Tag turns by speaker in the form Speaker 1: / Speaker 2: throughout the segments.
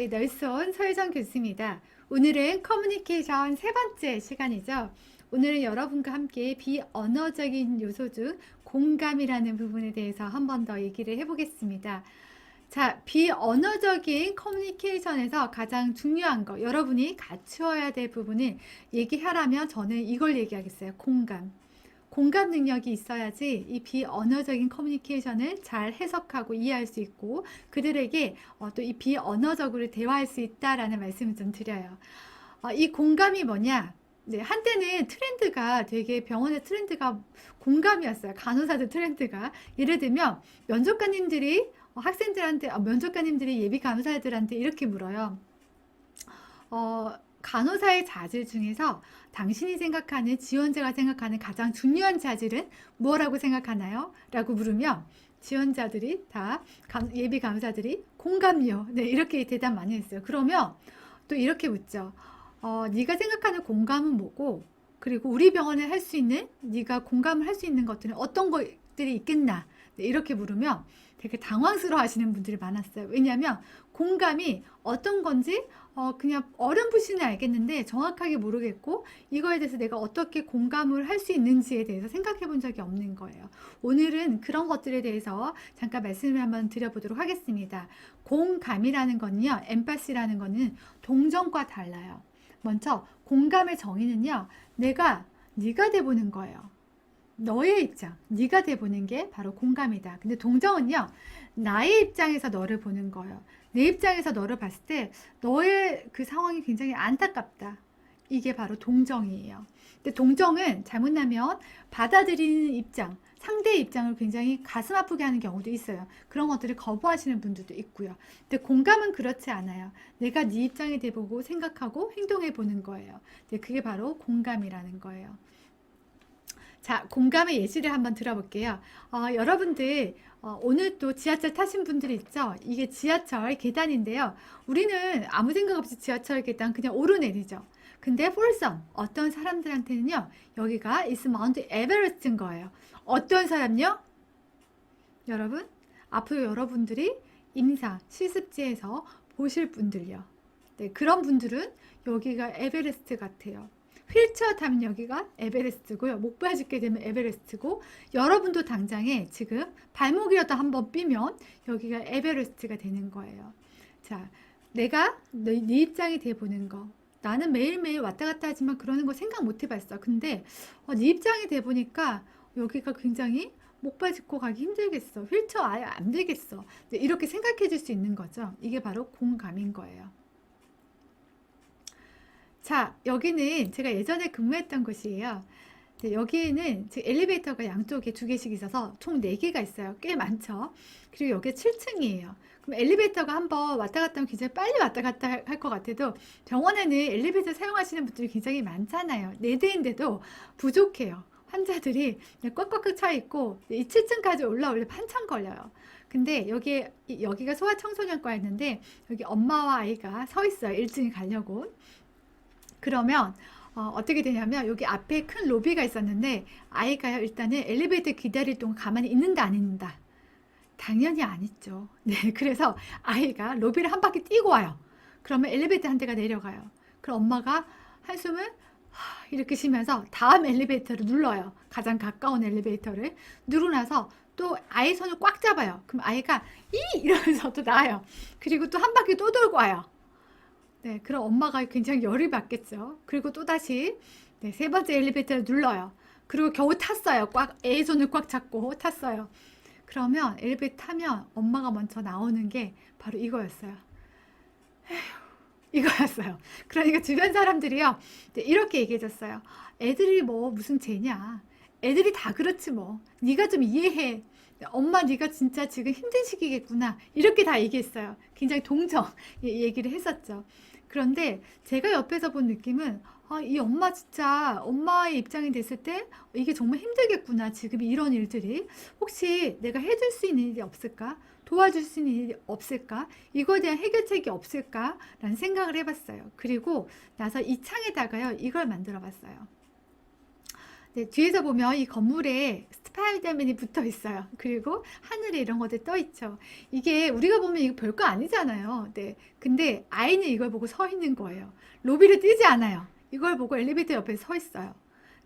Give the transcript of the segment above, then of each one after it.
Speaker 1: 네, 널сон 서유정 교수입니다. 오늘은 커뮤니케이션 세 번째 시간이죠. 오늘은 여러분과 함께 비언어적인 요소 중 공감이라는 부분에 대해서 한 번 더 얘기를 해보겠습니다. 자, 비언어적인 커뮤니케이션에서 가장 중요한 거, 여러분이 갖추어야 될 부분을 얘기하라면 저는 이걸 얘기하겠어요. 공감. 공감 능력이 있어야지 이 비언어적인 커뮤니케이션을 잘 해석하고 이해할 수 있고 그들에게 또 이 비언어적으로 대화할 수 있다라는 말씀을 좀 드려요. 이 공감이 뭐냐? 네, 한때는 트렌드가 되게 병원의 트렌드가 공감이었어요. 간호사들 트렌드가. 예를 들면 면접관님들이 학생들한테 면접관님들이 예비 간호사들한테 이렇게 물어요. 간호사의 자질 중에서 당신이 생각하는 지원자가 생각하는 가장 중요한 자질은 뭐라고 생각하나요? 라고 물으면 지원자들이 다 예비 간호사들이 공감요. 네, 이렇게 대답 많이 했어요. 그러면 또 이렇게 묻죠. 네가 생각하는 공감은 뭐고 그리고 우리 병원에 할 수 있는 네가 공감을 할 수 있는 것들은 어떤 것들이 있겠나? 네, 이렇게 물으면 되게 당황스러워 하시는 분들이 많았어요. 왜냐하면 공감이 어떤 건지 그냥 어렴풋이는 알겠는데 정확하게 모르겠고 이거에 대해서 내가 어떻게 공감을 할 수 있는지에 대해서 생각해 본 적이 없는 거예요. 오늘은 그런 것들에 대해서 잠깐 말씀을 한번 드려보도록 하겠습니다. 공감이라는 거는요, 엠파시라는 거는 동정과 달라요. 먼저 공감의 정의는요, 네가 돼보는 거예요. 너의 입장, 네가 돼보는 게 바로 공감이다. 근데 동정은요, 나의 입장에서 너를 보는 거예요. 내 입장에서 너를 봤을 때 너의 그 상황이 굉장히 안타깝다. 이게 바로 동정이에요. 근데 동정은 잘못나면 받아들이는 입장, 상대의 입장을 굉장히 가슴 아프게 하는 경우도 있어요. 그런 것들을 거부하시는 분들도 있고요. 근데 공감은 그렇지 않아요. 내가 네 입장에 대보고 생각하고 행동해 보는 거예요. 근데 그게 바로 공감이라는 거예요. 자, 공감의 예시를 한번 들어볼게요. 여러분들 오늘 또 지하철 타신 분들이 있죠? 이게 지하철 계단인데요. 우리는 아무 생각 없이 지하철 계단 그냥 오르내리죠. 근데 for some, 어떤 사람들한테는요, 여기가 is Mount Everest인 거예요. 어떤 사람요? 여러분, 앞으로 여러분들이 임상, 실습지에서 보실 분들요. 네, 그런 분들은 여기가 에베레스트 같아요. 휠체어 타면 여기가 에베레스트고요. 목 빠지게 되면 에베레스트고 여러분도 당장에 지금 발목이라도 한번 삐면 여기가 에베레스트가 되는 거예요. 자, 내가 네 입장이 돼보는 거. 나는 매일매일 왔다 갔다 하지만 그러는 거 생각 못 해봤어. 근데 네 입장이 돼보니까 여기가 굉장히 목 빠지고 가기 힘들겠어. 휠체어 아예 안 되겠어. 이렇게 생각해 줄 수 있는 거죠. 이게 바로 공감인 거예요. 자, 여기는 제가 예전에 근무했던 곳이에요. 여기에는 엘리베이터가 양쪽에 두 개씩 있어서 총 4개가 있어요. 꽤 많죠. 그리고 여기 7층이에요. 그럼 엘리베이터가 한번 왔다 갔다 하면 굉장히 빨리 왔다 갔다 할 것 같아도 병원에는 엘리베이터 사용하시는 분들이 굉장히 많잖아요. 4대인데도 부족해요. 환자들이 꽉꽉꽉 차 있고 이 7층까지 올라오려면 한참 걸려요. 근데 여기가 소아청소년과였는데 여기 엄마와 아이가 서 있어요. 1층에 가려고. 그러면 어떻게 되냐면 여기 앞에 큰 로비가 있었는데 아이가요, 일단은 엘리베이터 기다릴 동안 가만히 있는다 안 있는다? 당연히 안 있죠. 네, 그래서 아이가 로비를 한 바퀴 뛰고 와요. 그러면 엘리베이터 한 대가 내려가요. 그럼 엄마가 한숨을 이렇게 쉬면서 다음 엘리베이터를 눌러요. 가장 가까운 엘리베이터를 누르고 나서 또 아이 손을 꽉 잡아요. 그럼 아이가 이러면서 또 나와요. 그리고 또 한 바퀴 또 돌고 와요. 네, 그럼 엄마가 굉장히 열이 받겠죠. 그리고 또다시 네, 세 번째 엘리베이터를 눌러요. 그리고 겨우 탔어요. 애 손을 꽉 잡고 탔어요. 그러면 엘리베이터 타면 엄마가 먼저 나오는 게 바로 이거였어요. 이거였어요. 그러니까 주변 사람들이요, 네, 이렇게 얘기해줬어요. 애들이 뭐 무슨 죄냐. 애들이 다 그렇지 뭐. 네가 좀 이해해. 엄마 네가 진짜 지금 힘든 시기겠구나. 이렇게 다 얘기했어요. 굉장히 동정 얘기를 했었죠. 그런데 제가 옆에서 본 느낌은 이 엄마 진짜 엄마의 입장이 됐을 때 이게 정말 힘들겠구나. 지금 이런 일들이 혹시 내가 해줄 수 있는 일이 없을까? 도와줄 수 있는 일이 없을까? 이거에 대한 해결책이 없을까? 라는 생각을 해봤어요. 그리고 나서 이 창에다가요, 이걸 만들어 봤어요. 네, 뒤에서 보면 이 건물에 스파이더맨이 붙어 있어요. 그리고 하늘에 이런 것들 떠 있죠. 이게 우리가 보면 이거 별거 아니잖아요. 네, 근데 아이는 이걸 보고 서 있는 거예요. 로비를 뛰지 않아요. 이걸 보고 엘리베이터 옆에 서 있어요.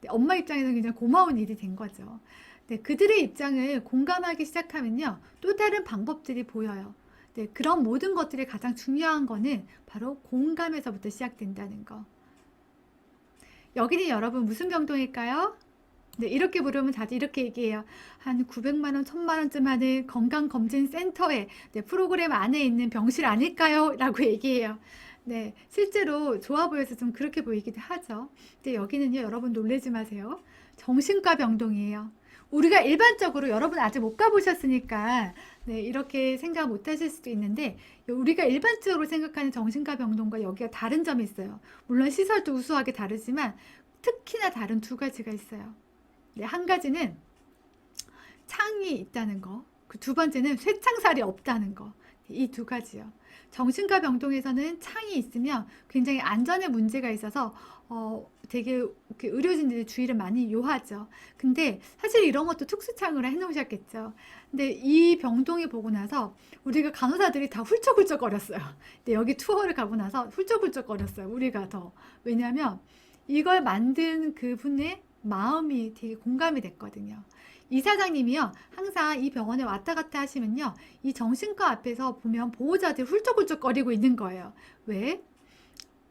Speaker 1: 네, 엄마 입장에서는 굉장히 고마운 일이 된 거죠. 네, 그들의 입장을 공감하기 시작하면요, 또 다른 방법들이 보여요. 네, 그런 모든 것들이 가장 중요한 거는 바로 공감에서부터 시작된다는 거. 여기는 여러분 무슨 병동일까요? 네, 이렇게 부르면 다들 이렇게 얘기해요. 한 900만 원, 1000만 원쯤 하는 건강검진센터에 네, 프로그램 안에 있는 병실 아닐까요? 라고 얘기해요. 네, 실제로 좋아 보여서 좀 그렇게 보이기도 하죠. 근데 여기는요, 여러분 놀라지 마세요. 정신과 병동이에요. 우리가 일반적으로 여러분 아직 못 가보셨으니까 네, 이렇게 생각 못 하실 수도 있는데 우리가 일반적으로 생각하는 정신과 병동과 여기가 다른 점이 있어요. 물론 시설도 우수하게 다르지만 특히나 다른 두 가지가 있어요. 네, 한 가지는 창이 있다는 거, 그 두 번째는 쇠창살이 없다는 거. 이 두 가지요. 정신과 병동에서는 창이 있으면 굉장히 안전에 문제가 있어서 되게 의료진들이 주의를 많이 요하죠. 근데 사실 이런 것도 특수창으로 해놓으셨겠죠. 근데 이 병동에 보고 나서 우리가 간호사들이 다 훌쩍훌쩍 거렸어요. 근데 여기 투어를 가고 나서 훌쩍훌쩍 거렸어요. 우리가 더. 왜냐하면 이걸 만든 그분의 마음이 되게 공감이 됐거든요. 이사장님이요, 항상 이 병원에 왔다 갔다 하시면요, 이 정신과 앞에서 보면 보호자들이 훌쩍훌쩍 거리고 있는 거예요. 왜?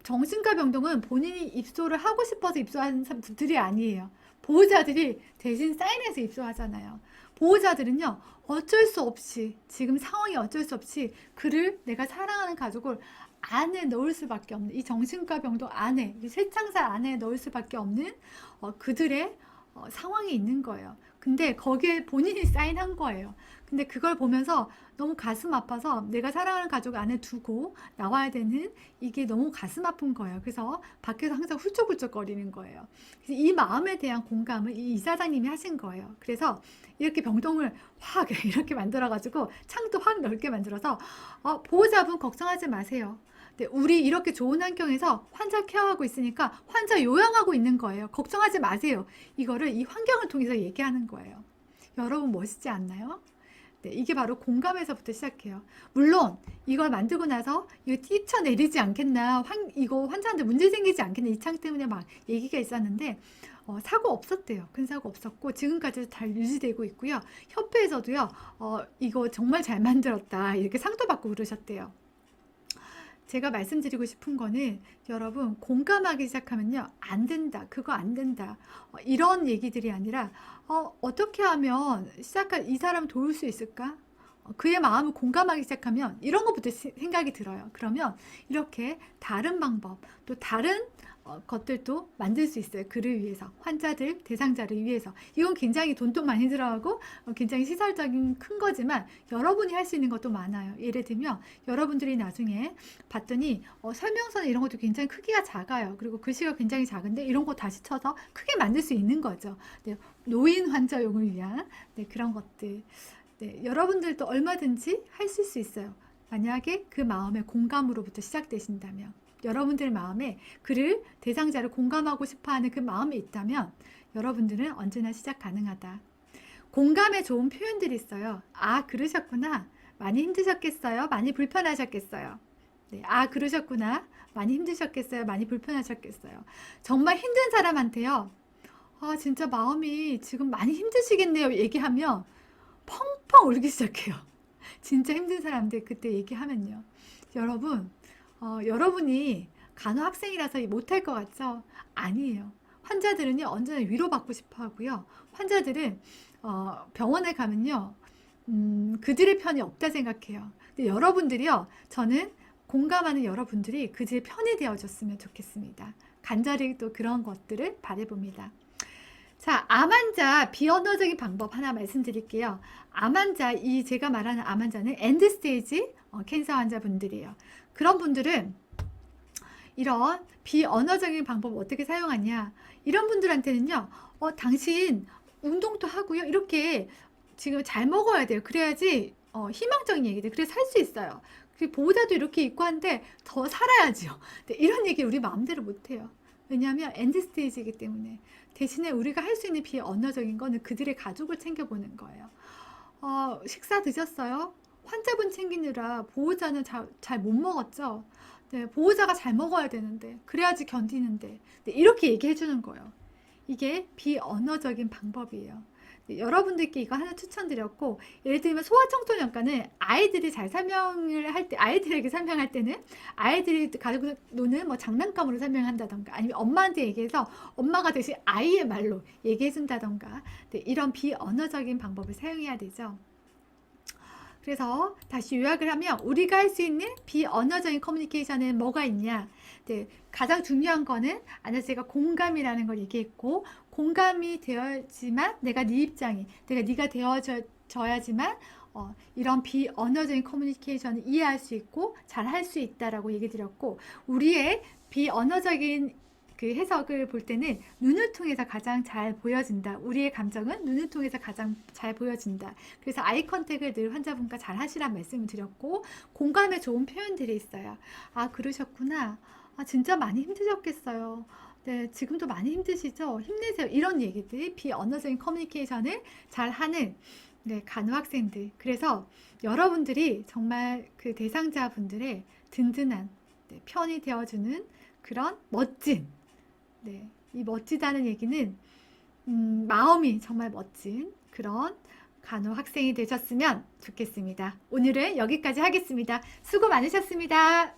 Speaker 1: 정신과 병동은 본인이 입소를 하고 싶어서 입소하는 분들이 아니에요. 보호자들이 대신 사인해서 입소하잖아요. 보호자들은요, 어쩔 수 없이, 지금 상황이 어쩔 수 없이 그를, 내가 사랑하는 가족을 안에 넣을 수밖에 없는, 이 정신과 병동 안에, 이 쇠창살 안에 넣을 수밖에 없는 그들의 상황이 있는 거예요. 근데 거기에 본인이 사인한 거예요. 근데 그걸 보면서 너무 가슴 아파서 내가 사랑하는 가족 안에 두고 나와야 되는 이게 너무 가슴 아픈 거예요. 그래서 밖에서 항상 훌쩍훌쩍 거리는 거예요. 그래서 이 마음에 대한 공감을 이 이사장님이 하신 거예요. 그래서 이렇게 병동을 확 이렇게 만들어가지고 창도 확 넓게 만들어서 보호자분 걱정하지 마세요. 네, 우리 이렇게 좋은 환경에서 환자 케어하고 있으니까 환자 요양하고 있는 거예요. 걱정하지 마세요. 이거를 이 환경을 통해서 얘기하는 거예요. 여러분 멋있지 않나요? 네, 이게 바로 공감에서부터 시작해요. 물론 이걸 만들고 나서 이거 뛰쳐내리지 않겠나, 이거 환자한테 문제 생기지 않겠나, 이 창 때문에 막 얘기가 있었는데 사고 없었대요. 큰 사고 없었고 지금까지도 잘 유지되고 있고요. 협회에서도요, 이거 정말 잘 만들었다 이렇게 상도 받고 그러셨대요. 제가 말씀드리고 싶은 거는 여러분 공감하기 시작하면요, 안 된다, 그거 안 된다, 이런 얘기들이 아니라 어떻게 하면 이 사람 도울 수 있을까? 그의 마음을 공감하기 시작하면 이런 것부터 생각이 들어요. 그러면 이렇게 다른 방법, 또 다른 것들도 만들 수 있어요. 그를 위해서, 환자들, 대상자를 위해서. 이건 굉장히 돈도 많이 들어가고 굉장히 시설적인 큰 거지만 여러분이 할 수 있는 것도 많아요. 예를 들면 여러분들이 나중에 봤더니 설명서나 이런 것도 굉장히 크기가 작아요. 그리고 글씨가 굉장히 작은데 이런 거 다시 쳐서 크게 만들 수 있는 거죠. 네, 노인 환자용을 위한 그런 것들. 네, 여러분들도 얼마든지 하실 수 있어요. 만약에 그 마음의 공감으로부터 시작되신다면, 여러분들 마음에 그를, 대상자를 공감하고 싶어하는 그 마음이 있다면 여러분들은 언제나 시작 가능하다. 공감에 좋은 표현들이 있어요. 아, 그러셨구나. 많이 힘드셨겠어요? 많이 불편하셨겠어요? 네, 아, 그러셨구나. 많이 힘드셨겠어요? 많이 불편하셨겠어요? 정말 힘든 사람한테요, 아, 진짜 마음이 지금 많이 힘드시겠네요 얘기하면 펑펑 울기 시작해요. 진짜 힘든 사람들 그때 얘기하면요. 여러분, 여러분이 간호학생이라서 못할 것 같죠? 아니에요. 환자들은요, 언제나 위로받고 싶어 하고요. 환자들은 병원에 가면요, 그들의 편이 없다 생각해요. 근데 여러분들이요, 저는 공감하는 여러분들이 그들의 편이 되어줬으면 좋겠습니다. 간절히 또 그런 것들을 바라봅니다. 자, 암 환자 비언어적인 방법 하나 말씀드릴게요. 암 환자, 제가 말하는 암 환자는 엔드 스테이지 캔서 환자분들이에요. 그런 분들은 이런 비언어적인 방법 어떻게 사용하냐, 이런 분들한테는요, 당신 운동도 하고요, 이렇게 지금 잘 먹어야 돼요. 그래야지 희망적인 얘기들, 그래 살 수 있어요. 보호자도 이렇게 있고 한데 더 살아야죠. 네, 이런 얘기 우리 마음대로 못해요. 왜냐하면 엔드 스테이지이기 때문에. 대신에 우리가 할 수 있는 비언어적인 거는 그들의 가족을 챙겨보는 거예요. 식사 드셨어요? 환자분 챙기느라 보호자는 잘 못 먹었죠? 네, 보호자가 잘 먹어야 되는데, 그래야지 견디는데. 네, 이렇게 얘기해 주는 거예요. 이게 비언어적인 방법이에요. 네, 여러분들께 이거 하나 추천드렸고, 예를 들면 소아청소년과는 아이들이 잘 설명을 할 때, 아이들에게 설명할 때는 아이들이 가지고 노는 뭐 장난감으로 설명한다던가, 아니면 엄마한테 얘기해서 엄마가 대신 아이의 말로 얘기해 준다던가, 네, 이런 비언어적인 방법을 사용해야 되죠. 그래서 다시 요약을 하면 우리가 할 수 있는 비언어적인 커뮤니케이션은 뭐가 있냐? 네, 가장 중요한 거는 아까 제가 공감이라는 걸 얘기했고, 공감이 되어야지만 내가 네 입장이, 내가 네가 되어져야지만 이런 비언어적인 커뮤니케이션을 이해할 수 있고 잘 할 수 있다라고 얘기 드렸고, 우리의 비언어적인 그 해석을 볼 때는 눈을 통해서 가장 잘 보여진다. 우리의 감정은 눈을 통해서 가장 잘 보여진다. 그래서 아이 컨택을 늘 환자분과 잘 하시란 말씀을 드렸고, 공감에 좋은 표현들이 있어요. 아, 그러셨구나. 아, 진짜 많이 힘드셨겠어요. 네, 지금도 많이 힘드시죠? 힘내세요. 이런 얘기들이 비언어적인 커뮤니케이션을 잘 하는 네, 간호학생들. 그래서 여러분들이 정말 그 대상자분들의 든든한 네, 편이 되어주는 그런 멋진 네, 이 멋지다는 얘기는 마음이 정말 멋진 그런 간호 학생이 되셨으면 좋겠습니다. 오늘은 여기까지 하겠습니다. 수고 많으셨습니다.